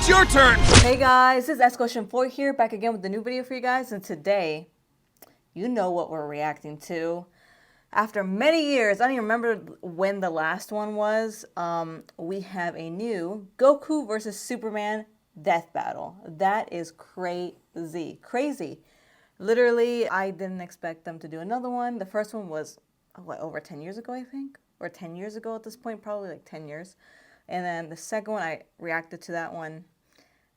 it's your turn! Hey guys, this is Escalation4 here, back again with a new video for you guys, and today, you know what we're reacting to. After many years, I don't even remember when the last one was, we have a new Goku versus Superman death battle. That is crazy. Crazy. Literally, I didn't expect them to do another one. The first one was, what, over 10 years ago, I think? Or 10 years ago at this point, probably like 10 years. And then the second one, I reacted to that one.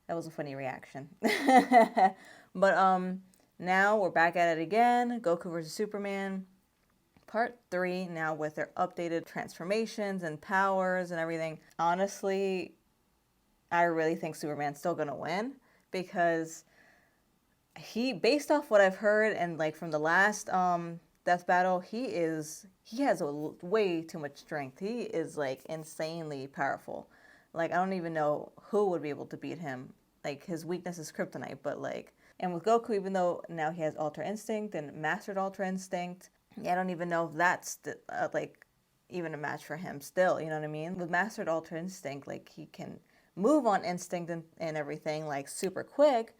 That was a funny reaction. But now we're back at it again. Goku vs. Superman, part 3, now with their updated transformations and powers and everything. Honestly, I really think Superman's still gonna win because based off what I've heard and like from the last death battle, he has way too much strength. He is like insanely powerful. Like I don't even know who would be able to beat him. Like his weakness is kryptonite, but like, and with Goku, even though now he has Ultra Instinct and Mastered Ultra Instinct, I don't even know if that's like even a match for him still, you know what I mean? With Mastered Ultra Instinct, like he can move on instinct and everything like super quick,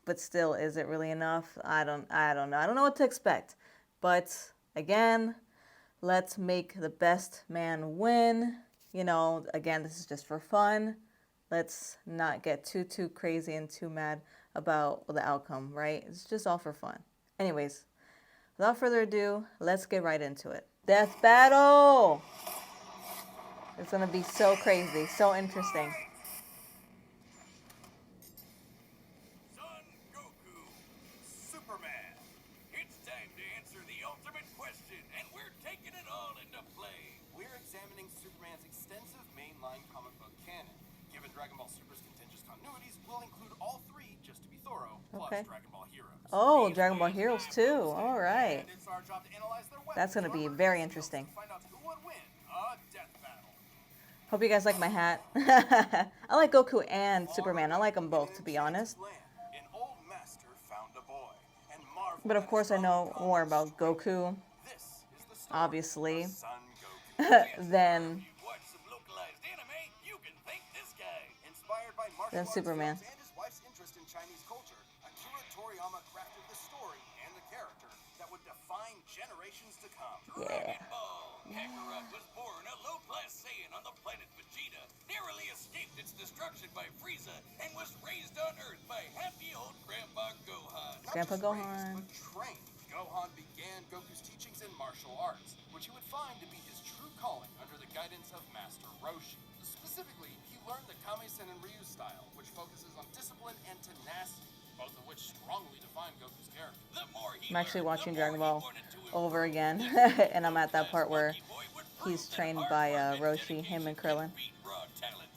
but still, is it really enough? I don't know. I don't know what to expect. But again, let's make the best man win. You know, again, this is just for fun. Let's not get too crazy and too mad about the outcome, right? It's just all for fun. Anyways, without further ado, let's get right into it. Death battle! It's gonna be so crazy, so interesting. Son Goku, Superman. It's time to answer the ultimate question, and we're taking it all into play. We're examining Superman's extensive mainline comic book canon. Given Dragon Ball Super's contentious continuities, we'll include all 3, just to be thorough, plus Dragon Ball Heroes. Oh, Dragon Ball Heroes too. All right. And it's our job to analyze their weapons. That's gonna be very interesting. To find out who would win a death battle. Hope you guys like my hat. I like Goku and Superman. I like them both, to be honest. An old master found a boy, and marveled But of course, I know more about Goku, This is the story obviously, of Son Goku. than You watch some localized anime, you can thank this guy. Inspired by martial Than arts Superman. films and his wife's interest in Chinese culture, Akira Toriyama crafted the story and the character that would define generations to come. Yeah. Dragon Ball. Kakarot was born a low-class Saiyan on the planet Vegeta, narrowly escaped its destruction by Frieza, and was raised on Earth by happy old Grandpa Gohan. Grandpa Not just Gohan. raised, but trained. Gohan began Goku's teachings in martial arts, which he would find to be his true calling under the guidance of Master Roshi. Specifically, he learned the Kame-sen and Ryu style, which focuses on discipline and tenacity, both of which strongly define Goku's character. I'm actually watching Dragon Ball over again, and I'm at that part where he's trained by Roshi, him and Krillin.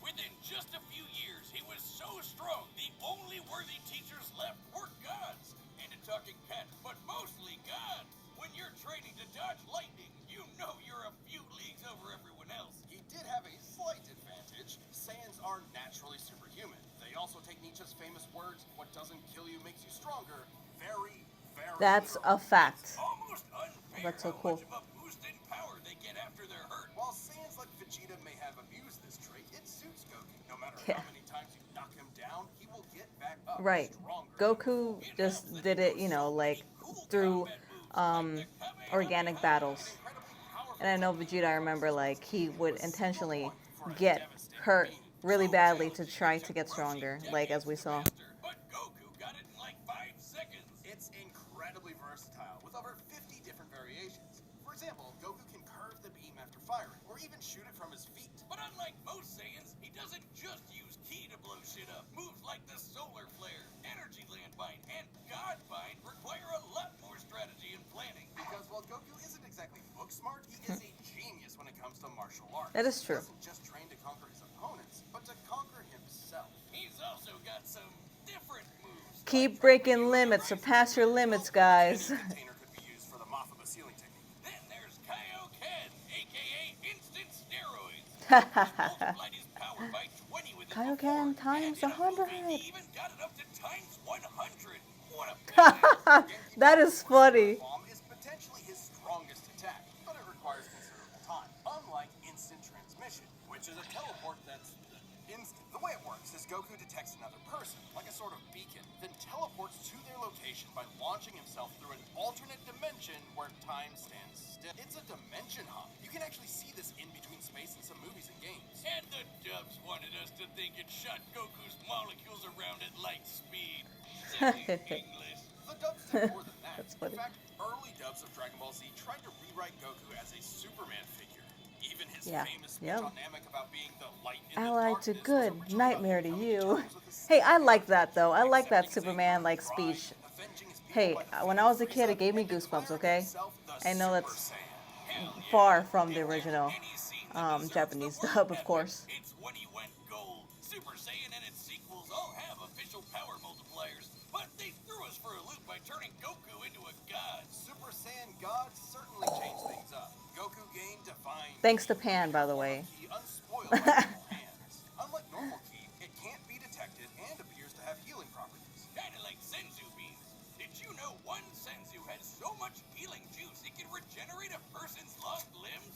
Within just a few years, he was so strong, the only worthy teachers left were gods. And a talking cat, but mostly gods. When you're training to dodge lightning, you know you're a few leagues over everyone else. He did have a slight advantage. Saiyans are naturally superhuman. They also take Nietzsche's famous words, "What doesn't kill you makes you stronger," very That's a fact. almost unfair. That's so how cool. much of a boost in power they get after they're hurt. While Saiyans like Vegeta may have abused this trait, it suits Goku. No matter Yeah. how many times you knock him down, he will get back up Right. stronger. Goku just did it, you know, like through organic battles. And I know Vegeta, I remember, like, he would intentionally get hurt really badly to try to get stronger, like, as we saw. But Goku got it in like 5 seconds. It's incredibly versatile, with over 50 different variations. For example, Goku can curve the beam after firing, or even shoot it from his feet. But unlike most Saiyans, he doesn't just use ki to blow shit up. Moves like the Solar Flare, Energy Landmine, and God Bind require a lot more strategy and planning. Because while Goku isn't exactly book smart, he is a genius when it comes to martial arts. That is true. He doesn't just train to conquer his opponents, but to conquer himself. He's also got some different moves. Keep breaking limits, surpass your limits, guys. Container could be used for the moth of the ceiling technique. Then there's Kaioken, aka instant steroids. Multiplied his power by 20 with his Kaioken before, times and in a movie, 100. He even got it up to times 100. What a badass. That is funny. Bomb is potentially his strongest attack, but it requires considerable time. Unlike instant transmission, which is a teleport that's instant. The way it works is First, Goku detects another person, like a sort of beacon, then teleports to their location by launching himself through an alternate dimension where time stands still. It's a dimension hop. You can actually see this in between space in some movies and games. And the dubs wanted us to think it shot Goku's molecules around at light speed. Silly English. The dubs did more than that. That's funny. In fact, early dubs of Dragon Ball Z tried to rewrite Goku as a Superman figure. Even his famous speech on Namek about being the light in Allied the to darkness good, was a nightmare to coming you. terms with the Hey, I like that though. I like that accepting Superman like Satan, speech. avenging his people Hey, by the when feet I of was a kid, it Frieza, gave me and goosebumps. declaring Okay, himself the I know Super that's Saiyan. Hell yeah. far from the If there's original any scene that deserves Japanese the word dub, of epic, course. It's when he went gold. Super Saiyan and its sequels all have official power multipliers, but they threw us for a loop by turning Goku into a god. Super Saiyan God certainly changed things up. Goku gained divine Thanks to Pan, by the way. ki unspoiled by normal hands. Unlike normal ki, it can't be detected and appears to have healing properties. Kinda like Senzu beans. Did you know one Senzu has so much healing juice it can regenerate a person's lost limbs?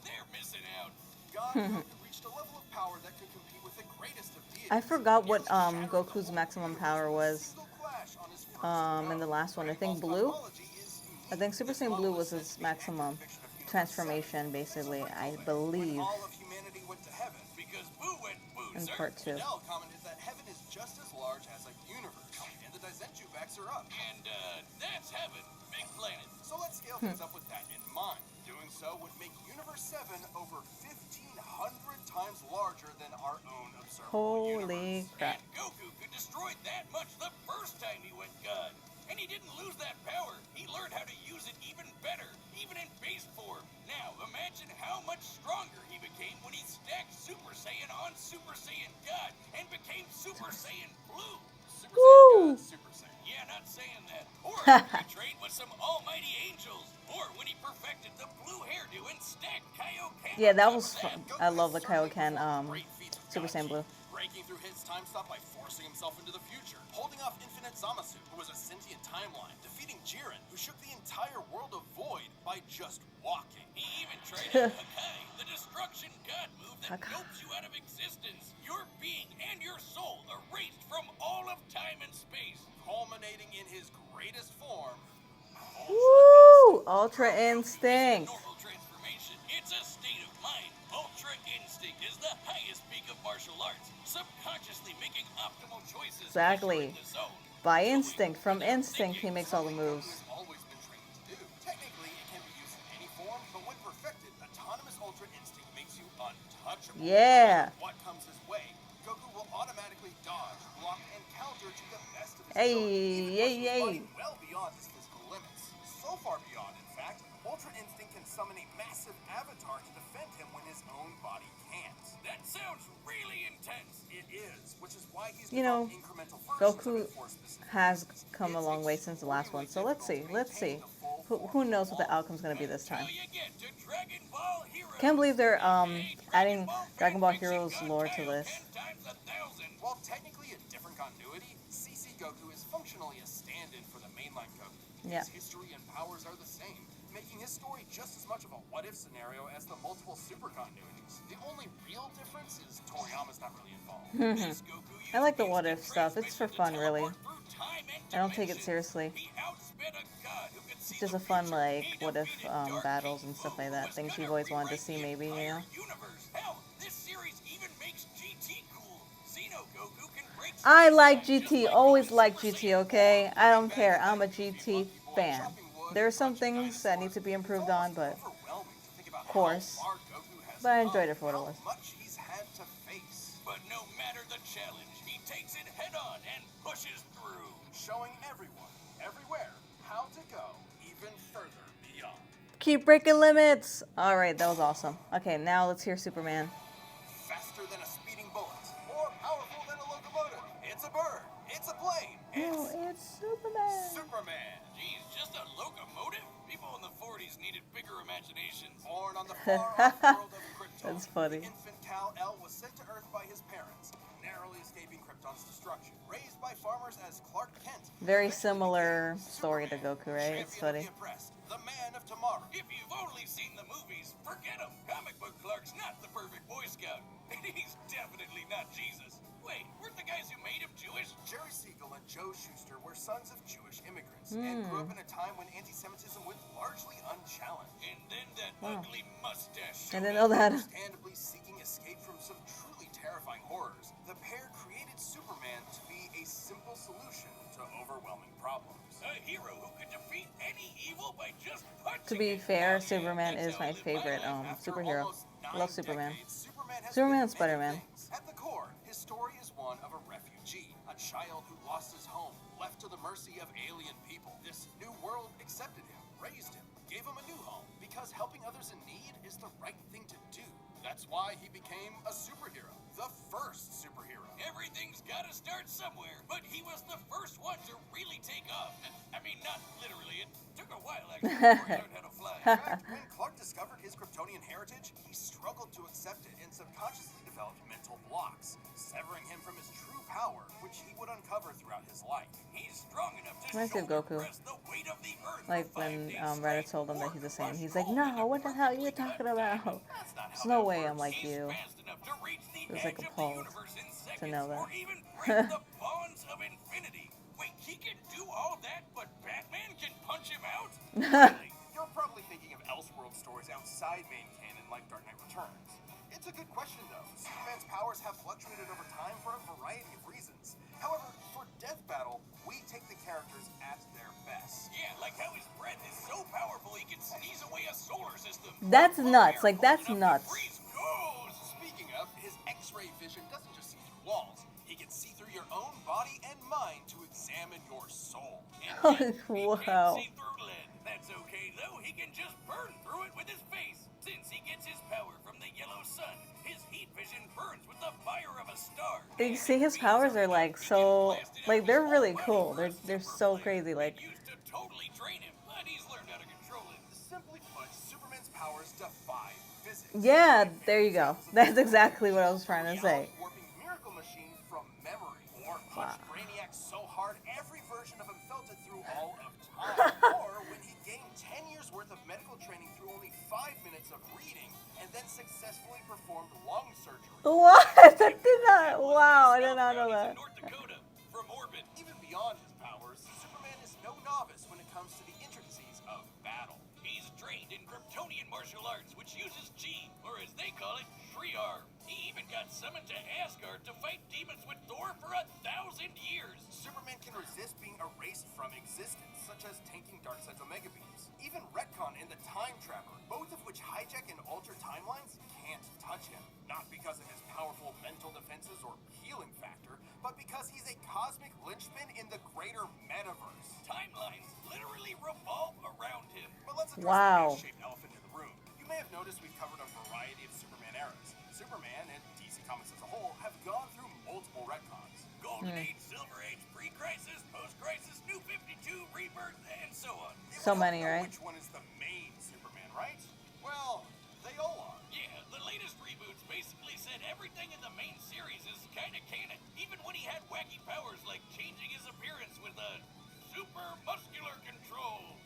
They're missing out. God Goku reached a level of power that could compete with the greatest of deities. I forgot what Nearly shattering the Goku's whole maximum universe power with a was single clash on his first in the go. last one. I Dragon think Ball's blue. cosmology is I think unique. Super This Saiyan model Blue is was said his to be an maximum accurate depiction of Universe transformation, 7. basically. This is I like believe when all of humanity went to heaven. Because Boo went Boo, in sir. part 2. Fidel commented that heaven is just as large as a universe, and the Daizenju backs her up. And, that's heaven. Big planet. So let's scale things up with that in mind. Doing so would make Universe 7 over 1,500 times larger than our own observable Holy universe. crap. And Goku could destroy that much the first time he went God. And he didn't lose that power. He learned how to use it even better, even in base form. Now, imagine how much stronger he became when he stacked Super Saiyan on Super Saiyan God and became Super Saiyan Blue. Super Saiyan God, Super Saiyan. Yeah, not saying that. Or after he trained with some almighty angels. Or when he perfected the blue hairdo and stacked Kaioken. Yeah, that on was top of fun. Goku I love the has certainly Kaioken performed great feats of Super God Saiyan Ki, Blue. breaking through his time stop by forcing himself into the future, holding off Infinite Zamasu, who was a sentient timeline, defeating Jiren, who shook the entire world of Void by just walking. He even tried out Hakai, the destruction god move that Hakai. dopes you out of existence. Your being and your soul erased from all of time and space. Culminating in his greatest form, Woo! Ultra Instinct. Normal transformation. It's a state of mind. Ultra instinct is the highest peak of martial arts, subconsciously making optimal choices. Exactly. in the zone. By Doing instinct, from without instinct, he thinking. makes all the something Goku moves. has always been trained to do. Technically, it can be used in any form, but when perfected, autonomous Ultra Instinct makes you untouchable. Yeah. What comes his way, Goku will automatically dodge, block, and counter to the best of his Hey, ability, even yay, pushing his yay. body well beyond his physical limits. So far beyond, in fact, Ultra Instinct can summon a massive avatar to defend him when his own body can't. That sounds really intense. It is, which is why he's You know, developed incremental versions Goku of it for specific has reasons. come a It's long way since the last one. So let's see. extremely Let's see. difficult to maintain the full Who form knows what the of outcome's gonna be this time? Till you get to Dragon Ball Heroes. Can't believe they're Okay, adding Dragon Ball fanfiction Heroes got lore to Kaio this. 10 times 1,000. While technically a different continuity, CC Goku is functionally a stand-in for the mainline Goku. Yeah. His history and powers are the same, making his story just as much of a what-if scenario as the multiple super continuities. The only real difference is Toriyama's not really involved. This Goku I like the used what if instant stuff. It's for transmission fun, to really. teleport through time and I don't take it dimensions. seriously. He outsped a god who could see It's just the a fun, future. like, He what if defeated Dark battles King and stuff Buu, like who that. was Things gonna you've always wanted to rewrite see, the maybe, you entire know? universe. Hell, this series even makes GT cool. Xeno Goku can break I like space-time just GT. like Always Goku like Super GT, Saiyan okay? 4. I don't care. I'm a GT fan. There are some things that need to be improved on, but Of course. But I enjoyed it for what it was. Much he's had to face, But no matter the challenge, he takes it head on and pushes through. showing everyone, everywhere, how to go even further beyond. keep breaking limits. All right, that was awesome. Okay, now let's hear Superman. Faster than a speeding bullet, more powerful than a locomotive. It's a bird. It's a plane. No, It's it's Superman. Superman. Geez, just a locomotive? People in the 40s needed bigger imaginations. Born on the far-off world of Krypton, That's funny. the infant Kal-El was sent to Earth by his parents, narrowly escaping Krypton's destruction. Raised by farmers as Clark Kent. Very eventually similar became story to Superman, Goku, right? It's champion of funny. the oppressed, the man of tomorrow. tomorrow. If you've only seen the movies, forget him. Comic book Clark's not the perfect Boy Scout. And he's definitely not Jesus. Wait, weren't the guys who made him Jewish? Jerry Siegel and Joe Shuster were sons of Jewish immigrants and grew up in a time when anti-Semitism went largely unchallenged. And then that ugly mustache. I didn't know that. Understandably seeking escape from some truly terrifying horrors, the pair created Superman to be a simple solution to overwhelming problems. A hero who could defeat any evil by just punching To be it. fair, Yeah, Superman that's is how I my live favorite life. After superhero. almost 9 Love Superman. decades, Superman has Superman been and Spider-Man. many things. At the core, his story is one of a refugee, a child who lost his home, left to the mercy of alien people. This new world accepted him, raised him, gave him a new home, because helping others in need is the right thing to do. That's why he became a superhero, the first superhero. Everything's gotta start somewhere, but he was the first one to really take off. I mean, not literally. It took a while, actually, before he learned how to fly. In fact, when Clark discovered his Kryptonian heritage, he struggled to accept it and subconsciously developed mental blocks, severing him from his true power, which he would uncover throughout his life. He's strong enough to Reminds me of shoulder Goku. press the weight of the earth Like for 5 when days Ryder straight, told him that or he's the same. crush He's like, gold no, in a what the hell are you perfectly talking cut about? diamond. That's not There's how no that way I'm works. like He's you. fast enough to reach the It was like edge a of the pulse universe in seconds, to know that. or even break the bonds of infinity. Wait, he can do all that, but Batman can punch him out? Really? You're probably thinking of Elseworld stories outside main canon like Dark Knight Returns. It's a good question, though. Superman's powers have fluctuated over time for a variety of reasons. However, for Death Battle, we take the characters at their best. Yeah, like how his breath is so powerful he can sneeze away a solar system. That's Or nuts. fire Like, that's cold enough to nuts. freeze ghosts. Speaking of, his X-ray vision doesn't just see through walls. He can see through your own body and mind to examine your soul. And yet, he Wow. can't see through lead. That's okay, though. He can just burn through it with his face. Since he gets his power from the yellow sun, his heat vision burns with the fire of a star. You And see, his beams powers of are like light so, begin blasting out like of they're his really whole cool. body They're for a so super crazy. flare. Like, It used to totally drain him, but he's learned how to control it. Simply put, Superman's powers defy physics. yeah, there you go. That's exactly what I was trying to say. Warping miracle machine from memory, or punched Brainiac so hard every version of him felt it through all of time, or when he gained 10 years worth of medical training through only 5 minutes of reading, and then successfully performed lung surgery. What? I did not. Wow, I did not know that. He's in North Dakota, from orbit. Even beyond his powers, Superman is no novice when it comes to the intricacies of battle. He's trained in Kryptonian martial arts, which uses G, or as they call it, Shriar. He even got summoned to Asgard to fight demons with Thor for 1,000 years. Superman can resist being erased from existence, such as tanking Darkseid's Omega Beams. Even Retcon and the Time Trapper, both of which hijack and alter timelines, can't touch him. Not because of his powerful mental defenses or healing factor, but because he's a cosmic linchpin in the greater metaverse. Timelines literally revolve around him. But let's address Wow. the shaped elephant in the room. You may have noticed we've covered a variety of Superman eras. Superman and DC Comics as a whole have gone through multiple retcons. Golden Age, Silver Age, Pre-Crisis, Post-Crisis, New 52, Rebirth, and so on. You So would many, know right? Which one is the main Superman, right? Well, they all are. Yeah, the latest reboots basically said everything in the main series is kind of canon. Even when he had wacky powers like changing his appearance with a super muscular control.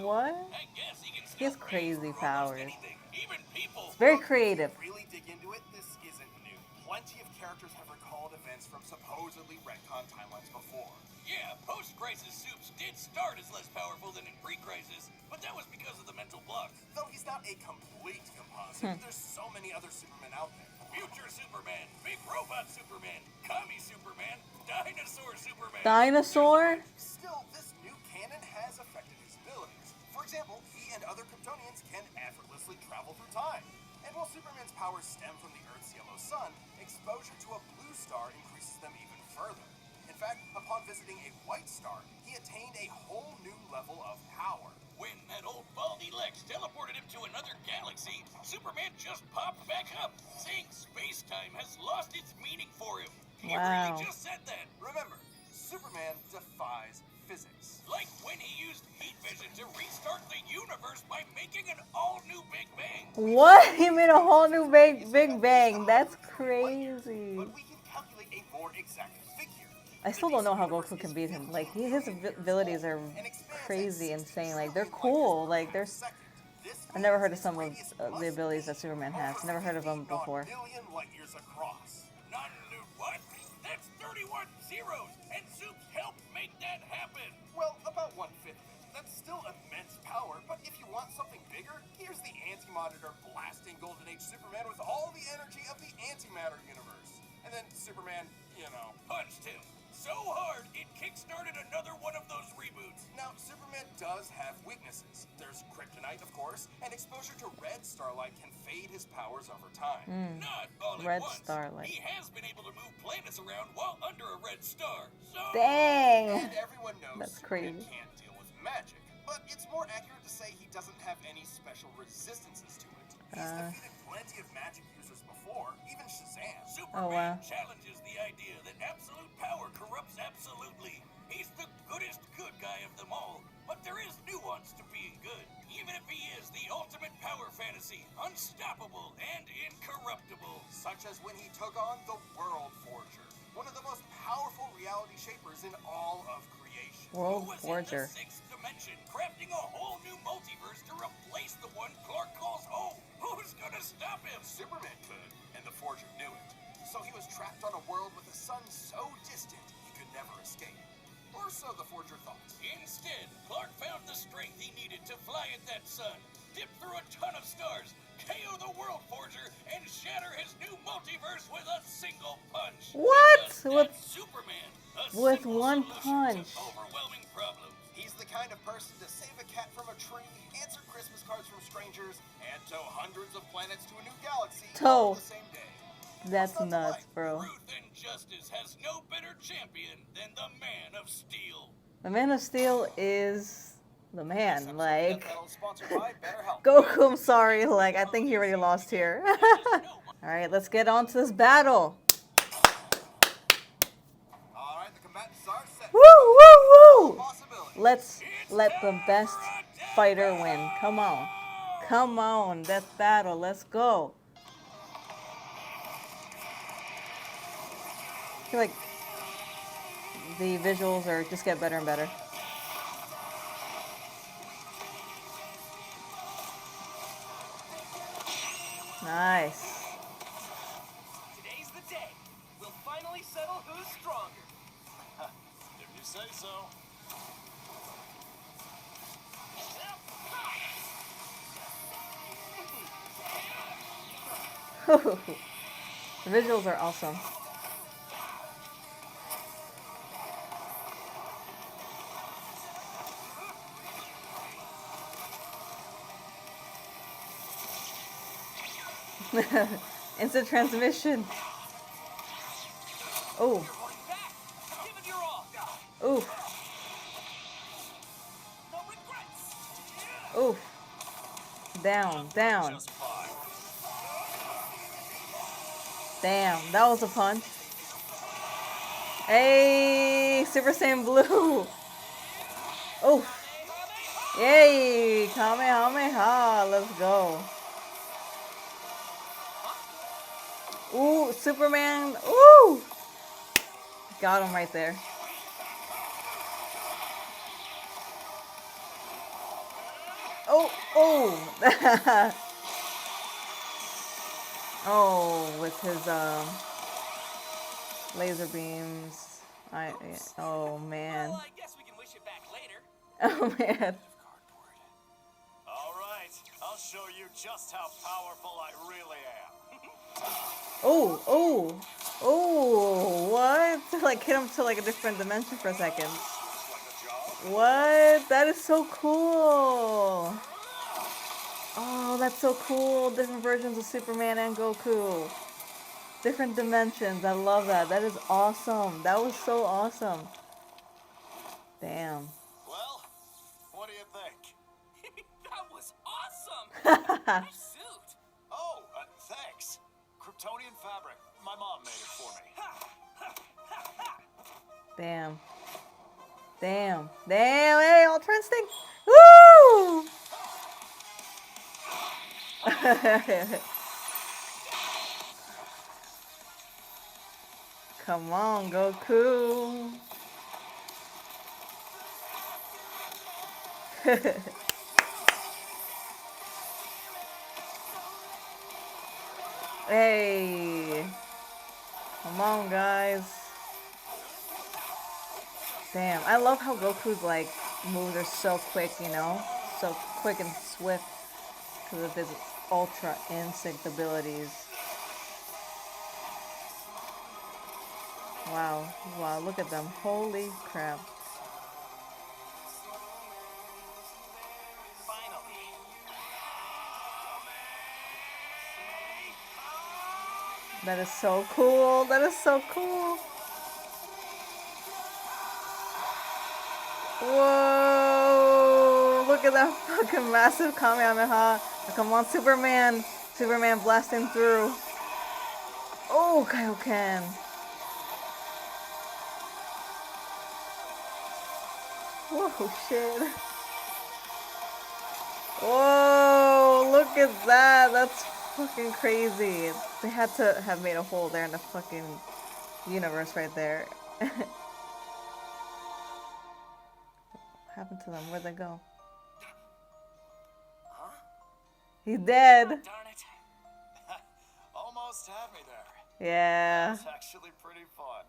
What? I guess he can He has still crazy raise for almost powers. anything, even people. It's very creative. If you really dig into it, this isn't new. Plenty of characters have recalled events from supposedly retcon timelines before. Yeah, post-crisis Supes did start as less powerful than in pre-crisis, but that was because of the mental blocks. Though he's not a complete composite, there's so many other Supermen out there. Future Superman, Big Robot Superman, Commie Superman, Dinosaur Superman. Dinosaur? Still, this new canon has affected his abilities. For example, he and other Kryptonians can effortlessly travel through time. And while Superman's powers stem from the Earth's yellow sun, exposure to a blue star increases them even further. In fact, upon visiting a white star, he attained a whole new level of power. When that old baldy Lex teleported him to another galaxy, Superman just popped back up, saying space-time has lost its meaning for him. He Wow. really just said that. Remember, Superman defies physics. Like when he used heat vision to restart the universe by making an all-new Big Bang. What? He made a whole new Big Bang. That's crazy. But we can calculate a more exact figure. I still don't know how Goku can beat him. Like, his abilities are crazy, insane. Like, they're cool. Like, they're This I never heard of means some of its radius the must abilities be that Superman has. over Never heard of them 50 before. million light years across. What? That's 31 zeros, and Soup's helped make that happen. Well, about 1/5 of it. That's still immense power, but if you want something bigger, here's the Anti-Monitor blasting Golden Age Superman with all the energy of the antimatter universe. And then Superman, Punched him so hard it kickstarted another one of those reboots. Now, Superman does have weaknesses. There's kryptonite, of course, and exposure to red starlight can fade his powers over time. Not all Red at once. starlight. He has been able to move planets around while under a red star. So Dang! And everyone knows That's Superman crazy. can't deal with magic, but it's more accurate to say he doesn't have any special resistances to it. He's defeated plenty of magic users before, even Shazam. Oh, wow. Superman challenges the idea that absolute power corrupts absolutely. He's the goodest good guy of them all, but there is nuance to being good. Even if he is the ultimate power fantasy, unstoppable and incorruptible. Such as when he took on the World Forger, one of the most powerful reality shapers in all of creation. World Who was Forger. in the sixth dimension, crafting a whole new multiverse to replace the one Clark calls home. Who's gonna stop him? Superman could, and the Forger knew it. So he was trapped on a world with a sun so distant he could never escape. Or so the Forger thought. Instead, Clark found the strength he needed to fly at that sun, dip through a ton of stars, KO the World Forger, and shatter his new multiverse with a single punch. What? Because that's Superman. A with simple one solution punch. to overwhelming problems. He's the kind of person to save a cat from a tree, answer Christmas cards from strangers, and tow hundreds of planets to a new galaxy all Tow. the same day. That's What's not to nuts, like? bro. Truth and justice has no better champion than the Man of Steel. The Man of Steel is the man. Like, Battle sponsored by BetterHelp. Goku, I'm sorry. Like, I think he already lost here. Alright, let's get on to this battle. All right, the combatants are set. Woo, woo, woo! Possibility. Let's let the best fighter win. Come on. Come on. Death battle. Let's go. I feel like the visuals are just get better and better. Nice. Today's the day. We'll finally settle who's stronger. If you say so. The visuals are awesome. Instant transmission. Oh. Give it your all. Ooh. No regrets. Ooh. Down. Down. Just fine. Damn. That was a punch. Hey. Super Saiyan Blue. Oh. Yay. Kamehameha. Let's go. Ooh, Superman. Ooh! Got him right there. Oh, oh! Oh, with his laser beams. Oh man. Well, I guess we can wish it back later. Oh man. All right, I'll show you just how powerful I really am. Oh, oh, oh, what? Like hit him to like a different dimension for a second. Just like a job. What? That is so cool. Oh, that's so cool. Different versions of Superman and Goku. Different dimensions. I love that. That is awesome. That was so awesome. Damn. Well, what do you think? That was awesome. Nice suit. Oh, thanks. Kryptonian fabric. My mom made it for me. Damn. Damn. Damn. Hey, Ultra Instinct. Woo! Come on, Goku. Hey. Come on, guys. Damn, I love how Goku's like moves are so quick, you know? So quick and swift because of his ultra instinct abilities. Wow, wow, look at them. Holy crap. Finally. That is so cool. That is so cool. Whoa! Look at that fucking massive Kamehameha. Come on, Superman. Superman blasting through. Oh, Kaioken. Whoa, shit. Whoa, look at that. That's fucking crazy. They had to have made a hole there in the fucking universe right there. What happened to them? Where'd they go? Huh? He's dead. Darn it. Almost had me there. Yeah. It's actually pretty fun.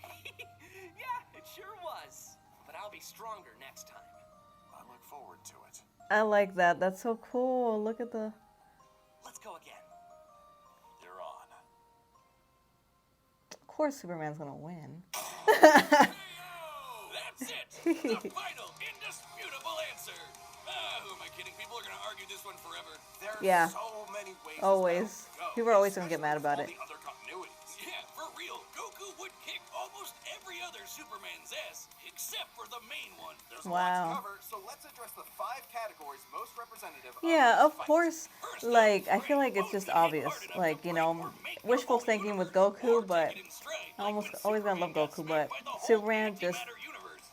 Yeah, it sure was. But I'll be stronger next time. I look forward to it. I like that. That's so cool. Look at the... Let's go again. You're on. Of course Superman's gonna win. That's it! The final, indisputable answer! Who am I kidding? People are gonna argue this one forever. There's Yeah. so many ways Always. this battle could go, People are always gonna get especially mad about with it. all the other continuities. Yeah, for real. Goku would kick almost every other Superman's ass, except for the main one. There's a lot to Wow. cover, so let's address the 5 categories most representative Yeah, of of course. Like, I feel like it's just obvious. Like, you know, wishful thinking with Goku, but I almost always gonna love Goku, but Superman just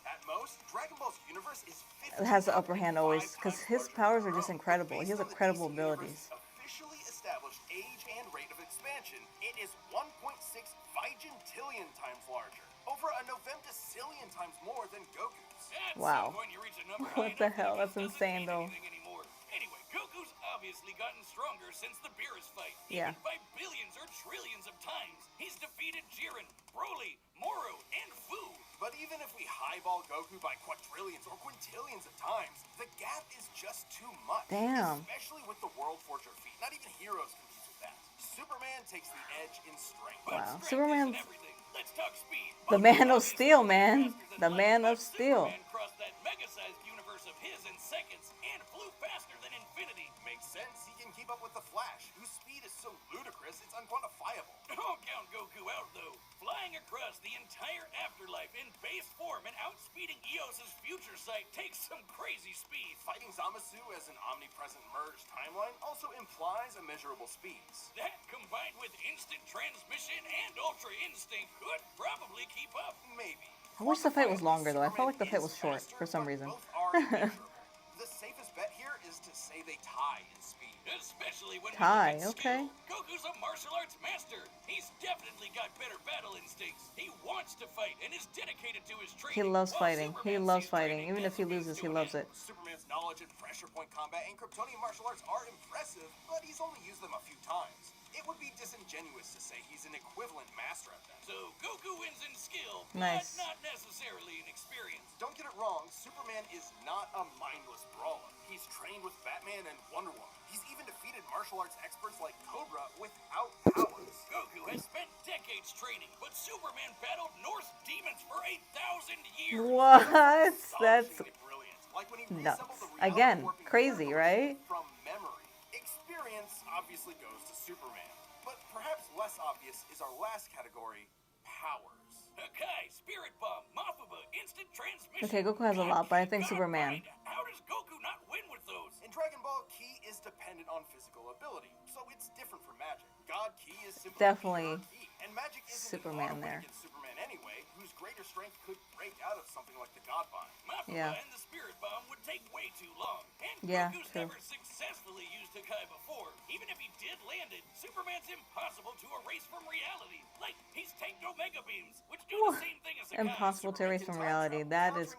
At most, Dragon Ball's universe is 50 has the upper hand always, because his powers are just incredible. He has incredible abilities. Officially established age and rate of expansion, it is 1.6 vigintillion times larger. Over a novemdecillion times more than Goku's. At Wow. some point you reach a number What high the enough that hell? it That's doesn't insane, mean though. anything anymore. Anyway, Goku's obviously gotten stronger since the Beerus fight. Yeah. Even by billions or trillions of times. He's defeated Jiren, Broly, Moro, and Fu. But even if we highball Goku by quadrillions or quintillions of times, the gap is just too much. Damn. Especially with the World Forger feat. Not even heroes compete with that. Superman takes the edge in strength. But Wow. strength Superman's isn't everything. Let's talk speed. the Goku's man of obviously steel, way man. faster than The light, man but of steel. Superman crossed that mega-sized universe of his in seconds and flew faster than infinity. Makes sense, he can keep up with the Flash, whose speed is so ludicrous it's unquantifiable. Don't count Goku out, though. Flying across the entire afterlife in base form and outspeeding Eos's future sight takes some crazy speed. Fighting Zamasu as an omnipresent merged timeline also implies immeasurable speeds. That, combined with instant transmission and ultra instinct, could probably keep up. Maybe. I wish the fight was longer, though. I felt like the fight was short for some reason. Both are immeasurable. The safest bet here is to say they tie in speed. Especially when Tie, we look at okay. skill. Goku's a martial arts master. He's definitely got better battle instincts. He wants to fight and is dedicated to his training. He loves while fighting. He Superman loves sees fighting. training Even if as he a means loses, to he an loves end. it. Superman's knowledge in pressure point combat and Kryptonian martial arts are impressive, but he's only used them a few times. It would be disingenuous to say he's an equivalent master at them. So Goku wins in skill, Nice. but not necessarily in experience. Don't get it wrong, Superman is not a mindless brawler. He's trained with Batman and Wonder Woman. He's even defeated martial arts experts like Cobra without powers. Goku has spent decades training, but Superman battled Norse demons for 1,000 years. What? That's Astonishingly brilliant. Like when he nuts. reassembled the reality Again, warping crazy, miracle right? from memory. Experience obviously goes to Superman, but perhaps less obvious is our last category, powers. Hakai, Spirit Bomb, Mafuba, Instant Transmission. Okay, Goku has a lot, but I think Superman. How does Goku not win with those? In Dragon Ball, Ki is dependent on physical ability, so it's different from magic. God Ki is simply Definitely pure Ki, and magic isn't Superman an auto-win there. against Superman anyway, whose greater strength could break out of something like the God Bind. Mafuba Yeah. and the Spirit Bomb would take way too long, and Yeah, Goku's true. never successfully used Hakai before. Even if he did land it, Superman's impossible to erase from reality. Like, he's tanked Omega Beams, which do the same thing as a guy. Impossible to erase from reality. That is,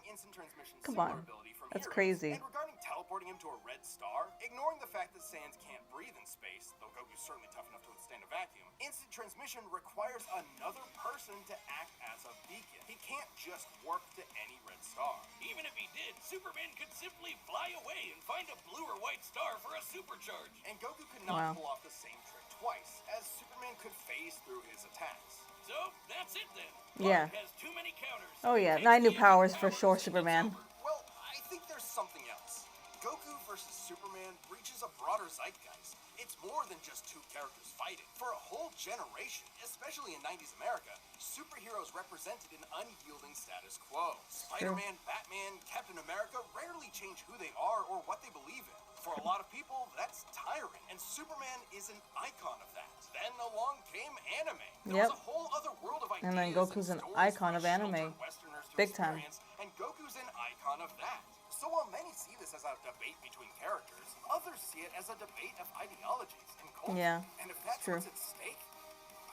come on, that's crazy. And regarding teleporting him to a red star, ignoring the fact that Sans can't breathe in space, though Goku's certainly tough enough to withstand a vacuum, instant transmission requires another person to act as a beacon. He can't just warp to any red star. Even if he did, Superman could simply fly away and find a blue or white star for a supercharge. And Goku could not pull off the same trick twice, as Superman could phase through his attacks. So, that's it then. Yeah. Mark has too many counters. Oh yeah, 9 new powers for sure, Superman. Well, I think there's something else. Goku versus Superman reaches a broader zeitgeist. It's more than just two characters fighting. For a whole generation, especially in 90s America, superheroes represented an unyielding status quo. Spider-Man, Batman, Captain America rarely change who they are or what they believe in. For a lot of people, that's tiring, and Superman is an icon of that. Then along came anime. There was a whole other world of ideas And then Goku's an stories icon for of anime. sheltered Westerners to Big time. experience, and Goku's an icon of that. So while many see this as a debate between characters, others see it as a debate of ideologies and culture. Yeah, And if that's true. what's at stake,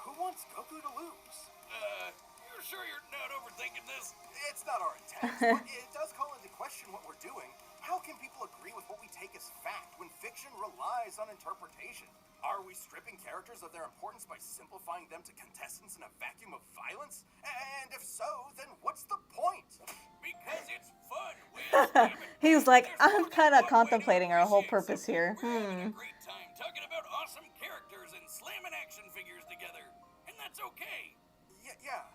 who wants Goku to lose? You're sure you're not overthinking this? It's not our intent, but it does call into question what we're doing. How can people agree with what we take as fact when fiction relies on interpretation? Are we stripping characters of their importance by simplifying them to contestants in a vacuum of violence? And if so, then what's the point? Because it's fun, Will. He was like, There's I'm more than kind of one way to contemplating our whole appreciate purpose here. something. We're having a great time talking about awesome characters and slamming action figures together. And that's okay. Yeah,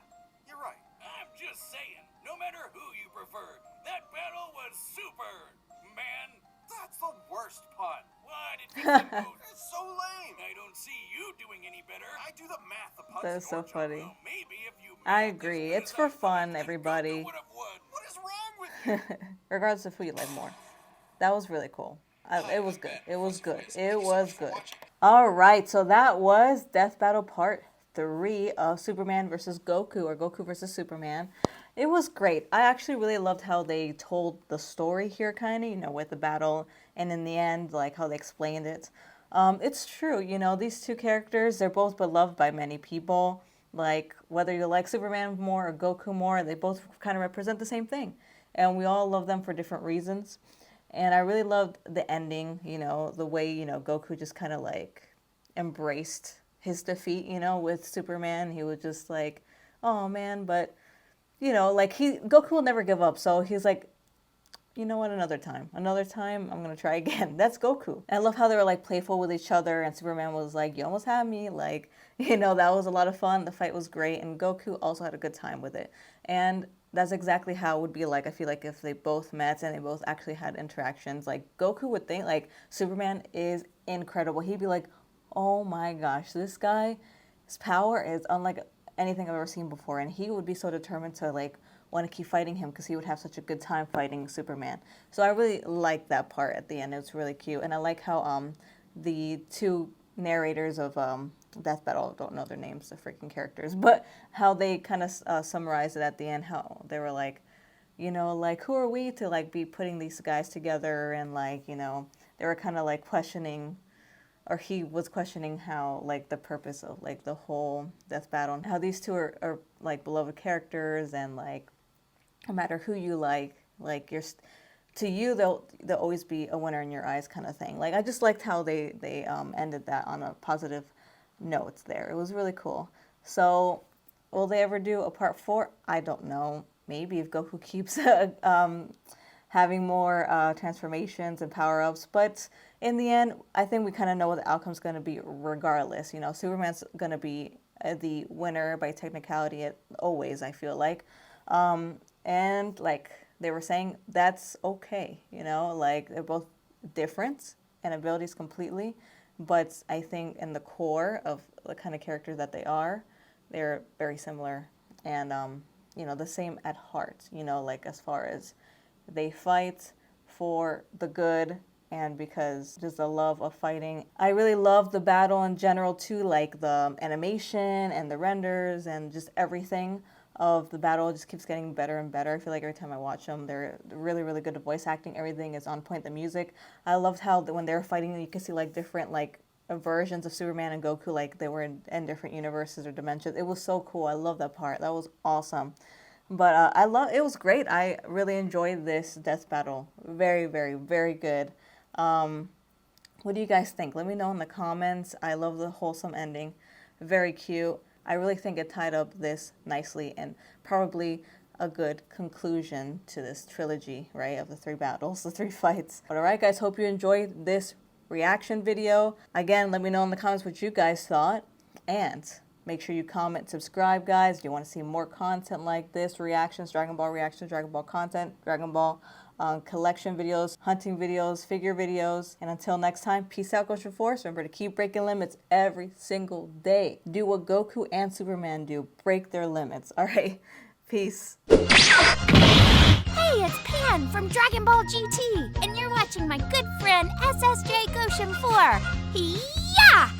you're right. I'm just saying, no matter who you prefer, that battle was super, man. That's the worst pun. What? It makes them both. It's so lame. I don't see you doing any better. I do the math. The puns That is so your job. funny. Well, maybe if you I math as agree. good It's as for I thought, fun, then everybody. Goku would have won. What is wrong with you? Regardless of who you like more. That was really cool. It was good. It was good. It was good. All right, so that was Death Battle Part 3 of Superman versus Goku, or Goku versus Superman. It was great. I actually really loved how they told the story here, kind of, you know, with the battle, and in the end, like how they explained it. It's true, you know, these two characters, they're both beloved by many people. Like, whether you like Superman more or Goku more, they both kind of represent the same thing. And we all love them for different reasons. And I really loved the ending, you know, the way, you know, Goku just kind of like embraced his defeat, you know, with Superman. He was just like, oh man, but, you know, like Goku will never give up. So he's like, you know what, another time, I'm going to try again. That's Goku. And I love how they were like playful with each other, and Superman was like, you almost had me. Like, you know, that was a lot of fun. The fight was great, and Goku also had a good time with it. And that's exactly how it would be like, I feel like, if they both met and they both actually had interactions. Like, Goku would think, like, Superman is incredible. He'd be like, oh my gosh, this guy, his power is unlike anything I've ever seen before. And he would be so determined to, like, want to keep fighting him because he would have such a good time fighting Superman. So I really liked that part at the end. It was really cute. And I like how the two narrators of Death Battle, don't know their names, the freaking characters, but how they kind of summarized it at the end, how they were like, you know, like, who are we to like be putting these guys together, and like, you know, they were kind of like questioning, or he was questioning how, like, the purpose of like the whole Death Battle, and how these two are like beloved characters, and like no matter who you like you're to you, they'll always be a winner in your eyes, kind of thing. Like, I just liked how they ended that on a positive note there. It was really cool. So, will they ever do a part 4? I don't know. Maybe if Goku keeps having more transformations and power-ups. But in the end, I think we kind of know what the outcome's going to be regardless. You know, Superman's going to be the winner by technicality always, I feel like. And like they were saying, that's okay, you know, like they're both different in abilities completely, but I think in the core of the kind of character that they are, they're very similar, and you know, the same at heart, you know, like as far as they fight for the good and because just the love of fighting. I really love the battle in general too, like the animation and the renders and just everything of the battle just keeps getting better and better. I feel like every time I watch them, they're really, really good at voice acting. Everything is on point. The music, I loved how when they were fighting, you could see like different like versions of Superman and Goku, like they were in different universes or dimensions. It was so cool. I love that part. That was awesome. But it was great. I really enjoyed this death battle. Very, very, very good. What do you guys think? Let me know in the comments. I love the wholesome ending. Very cute. I really think it tied up this nicely and probably a good conclusion to this trilogy, right, of the 3 battles, the 3 fights. But alright guys, hope you enjoyed this reaction video. Again, let me know in the comments what you guys thought, and make sure you comment, subscribe guys. Do you want to see more content like this? Reactions, Dragon Ball reactions, Dragon Ball content, Dragon Ball collection videos, hunting videos, figure videos. And until next time, peace out, Goshen Force. Remember to keep breaking limits every single day. Do what Goku and Superman do. Break their limits. Alright? Peace. Hey, it's Pan from Dragon Ball GT, and you're watching my good friend SSJ Goshen 4. Yeah!